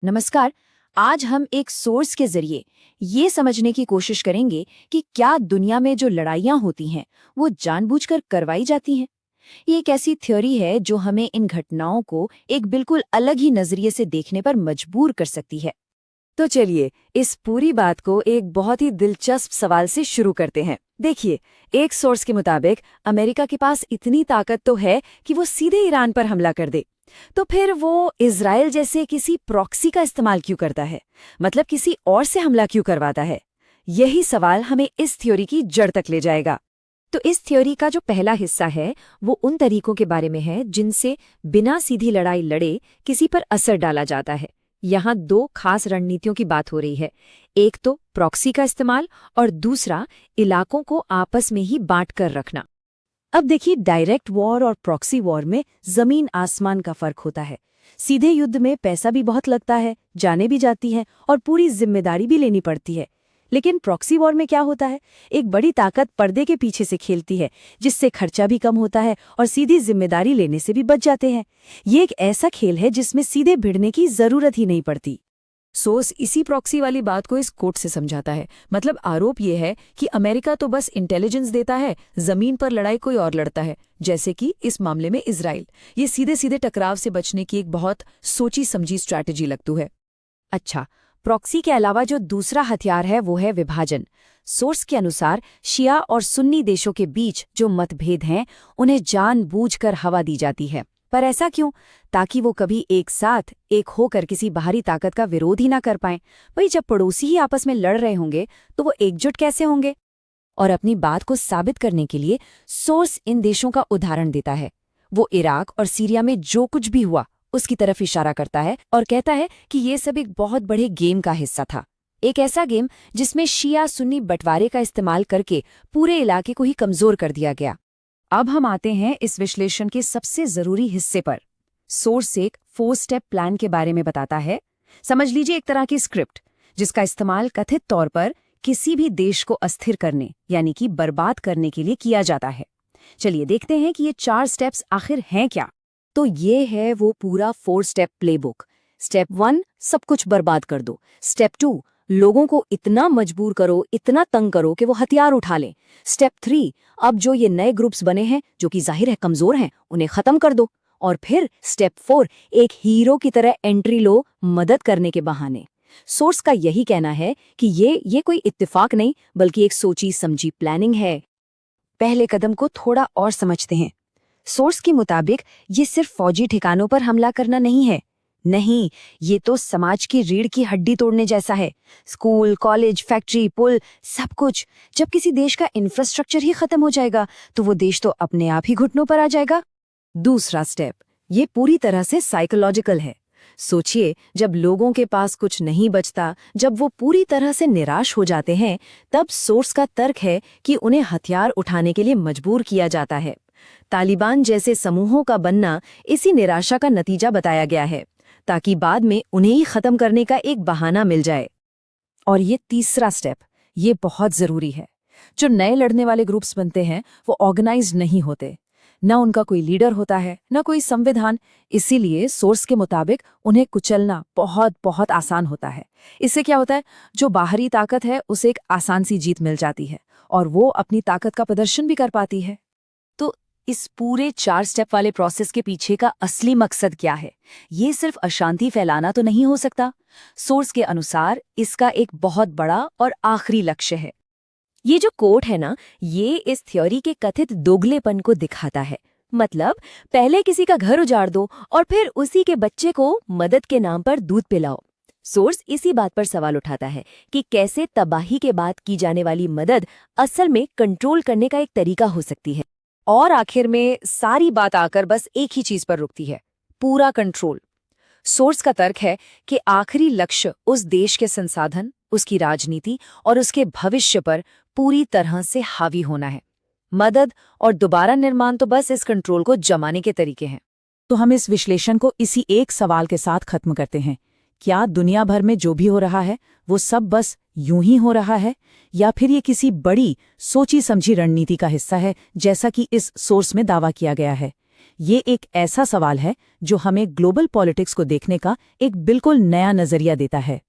नमस्कार। आज हम एक सोर्स के जरिए ये समझने की कोशिश करेंगे कि क्या दुनिया में जो लड़ाइयाँ होती हैं वो जानबूझकर करवाई जाती हैं। ये एक ऐसी थ्योरी है जो हमें इन घटनाओं को एक बिल्कुल अलग ही नजरिए से देखने पर मजबूर कर सकती है। तो चलिए इस पूरी बात को एक बहुत ही दिलचस्प सवाल से शुरू करते हैं। देखिए, एक सोर्स के मुताबिक अमेरिका के पास इतनी ताकत तो है कि वो सीधे ईरान पर हमला कर दे। तो फिर वो इजराइल जैसे किसी प्रॉक्सी का इस्तेमाल क्यों करता है? मतलब किसी और से हमला क्यों करवाता है? यही सवाल हमें इस थ्योरी की जड़ तक ले जाएगा। तो इस थ्योरी का जो पहला हिस्सा है वो उन तरीकों के बारे में है जिनसे बिना सीधी लड़ाई लड़े किसी पर असर डाला जाता है। यहाँ दो खास रणनीतियों की बात हो रही है। एक तो प्रॉक्सी का इस्तेमाल और दूसरा इलाकों को आपस में ही बांट कर रखना। अब देखिए, डायरेक्ट वॉर और प्रॉक्सी वॉर में जमीन आसमान का फर्क होता है। सीधे युद्ध में पैसा भी बहुत लगता है, जाने भी जाती हैं और पूरी जिम्मेदारी भी लेनी पड़ती है। लेकिन प्रॉक्सी वॉर में क्या होता है? एक बड़ी ताकत पर्दे के पीछे से खेलती है, जिससे खर्चा भी कम होता है और सीधी जिम्मेदारी लेने से भी बच जाते हैं। ये एक ऐसा खेल है जिसमें सीधे भिड़ने की जरूरत ही नहीं पड़ती। सोर्स इसी प्रॉक्सी वाली बात को इस कोट से समझाता है। मतलब आरोप ये है कि अमेरिका तो बस इंटेलिजेंस देता है, जमीन पर लड़ाई कोई और लड़ता है। जैसे कि इस मामले में इजराइल। ये सीधे सीधे टकराव से बचने की एक बहुत सोची समझी स्ट्रैटेजी लगती है। अच्छा, प्रॉक्सी के अलावा जो दूसरा हथियार है वो है विभाजन। सोर्स के अनुसार शिया और सुन्नी देशों के बीच जो मतभेद हैं उन्हें जानबूझकर हवा दी जाती है। पर ऐसा क्यों? ताकि वो कभी एक साथ एक होकर किसी बाहरी ताकत का विरोध ही ना कर पाएं। भाई, जब पड़ोसी ही आपस में लड़ रहे होंगे तो वो एकजुट कैसे होंगे? और अपनी बात को साबित करने के लिए सोर्स इन देशों का उदाहरण देता है। वो इराक और सीरिया में जो कुछ भी हुआ उसकी तरफ इशारा करता है और कहता है कि ये सब एक बहुत बड़े गेम का हिस्सा था। एक ऐसा गेम जिसमें शिया सुन्नी बंटवारे का इस्तेमाल करके पूरे इलाके को ही कमजोर कर दिया गया। अब हम आते हैं इस विश्लेषण के सबसे जरूरी हिस्से पर। सोर्स एक 4 स्टेप प्लान के बारे में बताता है। समझ लीजिए एक तरह की स्क्रिप्ट जिसका इस्तेमाल कथित तौर पर किसी भी देश को अस्थिर करने यानी कि बर्बाद करने के लिए किया जाता है। चलिए देखते हैं कि ये 4 स्टेप्स आखिर हैं क्या। तो ये है वो पूरा 4 स्टेप प्लेबुक। स्टेप 1, सब कुछ बर्बाद कर दो। स्टेप 2, लोगों को इतना मजबूर करो, इतना तंग करो कि वो हथियार उठा लें। स्टेप 3, अब जो ये नए ग्रुप्स बने हैं जो कि जाहिर है कमजोर हैं उन्हें खत्म कर दो। और फिर स्टेप 4, एक हीरो की तरह एंट्री लो, मदद करने के बहाने। सोर्स का यही कहना है कि ये कोई इत्तेफाक नहीं बल्कि एक सोची समझी प्लानिंग है। पहले कदम को थोड़ा और समझते हैं। सोर्स के मुताबिक ये सिर्फ फौजी ठिकानों पर हमला करना नहीं है। नहीं, ये तो समाज की रीढ़ की हड्डी तोड़ने जैसा है। स्कूल, कॉलेज, फैक्ट्री, पुल, सब कुछ। जब किसी देश का इंफ्रास्ट्रक्चर ही खत्म हो जाएगा तो वो देश तो अपने आप ही घुटनों पर आ जाएगा। दूसरा स्टेप, ये पूरी तरह से साइकोलॉजिकल है। सोचिए, जब लोगों के पास कुछ नहीं बचता, जब वो पूरी तरह से निराश हो जाते हैं, तब सोर्स का तर्क है कि उन्हें हथियार उठाने के लिए मजबूर किया जाता है। तालिबान जैसे समूहों का बनना इसी निराशा का नतीजा बताया गया है, ताकि बाद में उन्हें ही खत्म करने का एक बहाना मिल जाए। और ये तीसरा स्टेप, ये बहुत जरूरी है। जो नए लड़ने वाले ग्रुप्स बनते हैं वो ऑर्गेनाइज्ड नहीं होते। न उनका कोई लीडर होता है, न कोई संविधान। इसीलिए सोर्स के मुताबिक उन्हें कुचलना बहुत बहुत आसान होता है। इससे क्या होता है? जो बाहरी ताकत है उसे एक आसान सी जीत मिल जाती है और वो अपनी ताकत का प्रदर्शन भी कर पाती है। तो इस पूरे 4 स्टेप वाले प्रोसेस के पीछे का असली मकसद क्या है? ये सिर्फ अशांति फैलाना तो नहीं हो सकता। सोर्स के अनुसार इसका एक बहुत बड़ा और आखिरी लक्ष्य है। ये जो कोट है ना, ये इस थ्योरी के कथित दोगलेपन को दिखाता है। मतलब पहले किसी का घर उजाड़ दो और फिर उसी के बच्चे को मदद के नाम पर दूध पिलाओ। सोर्स इसी बात पर सवाल उठाता है कि कैसे तबाही के बाद की जाने वाली मदद असल में कंट्रोल करने का एक तरीका हो सकती है। और आखिर में सारी बात आकर बस एक ही चीज पर रुकती है, पूरा कंट्रोल। सोर्स का तर्क है कि आखिरी लक्ष्य उस देश के संसाधन, उसकी राजनीति और उसके भविष्य पर पूरी तरह से हावी होना है। मदद और दोबारा निर्माण तो बस इस कंट्रोल को जमाने के तरीके हैं। तो हम इस विश्लेषण को इसी एक सवाल के साथ खत्म करते हैं। क्या दुनिया भर में जो भी हो रहा है वो सब बस यूं ही हो रहा है, या फिर ये किसी बड़ी सोची समझी रणनीति का हिस्सा है, जैसा कि इस सोर्स में दावा किया गया है? ये एक ऐसा सवाल है जो हमें ग्लोबल पॉलिटिक्स को देखने का एक बिल्कुल नया नजरिया देता है।